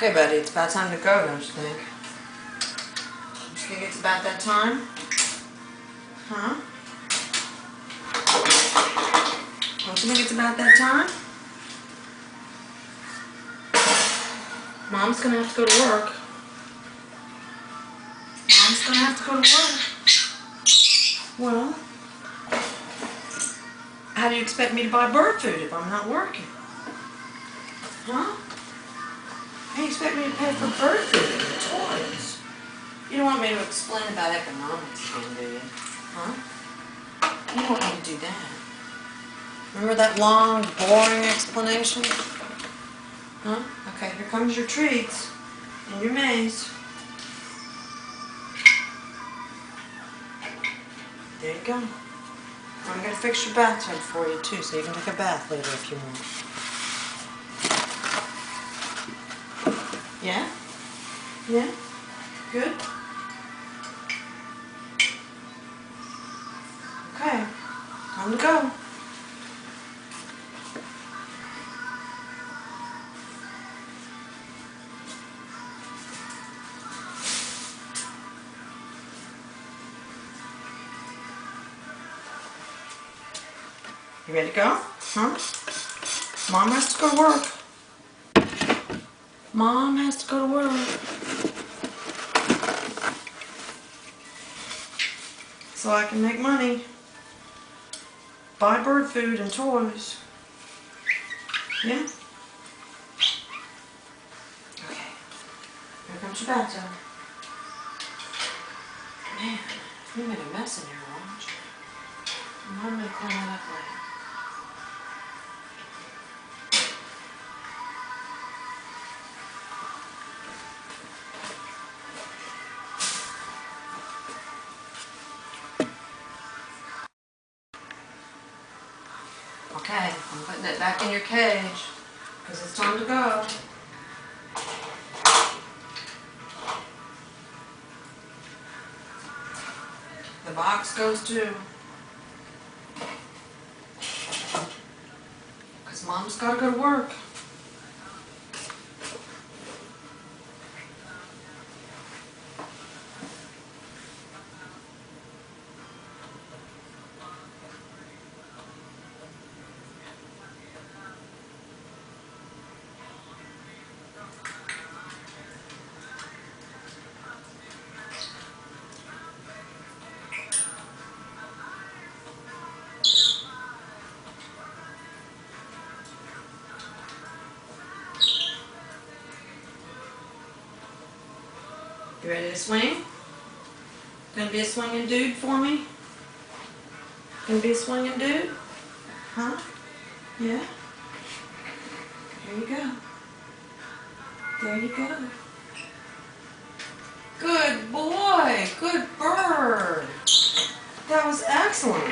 Okay, buddy, it's about time to go, don't you think? You think it's about that time? Huh? Don't you think it's about that time? Mom's gonna have to go to work. Mom's gonna have to go to work. Well, how do you expect me to buy bird food if I'm not working? Huh? How do you expect me to pay for bird food and toys? You don't want me to explain about economics again, do you? Huh? You don't want me to do that. Remember that long, boring explanation? Huh? Okay, here comes your treats and your maze. There you go. I'm going to fix your bathtub for you, too, so you can take a bath later if you want. Yeah? Yeah? Good? Okay. Time to go. You ready to go? Huh? Mom has to go to work. Mom has to go to work. So I can make money. Buy bird food and toys. Yeah? Okay. Here comes your bathtub. Man, you made a mess in here, Orange. I'm going to clean that up later. Okay, I'm putting it back in your cage because it's time to go. The box goes too. Because Mom's got to go to work. You ready to swing? Gonna be a swinging dude for me? Gonna be a swinging dude? Huh? Yeah? Here you go. There you go. Good boy. Good bird. That was excellent.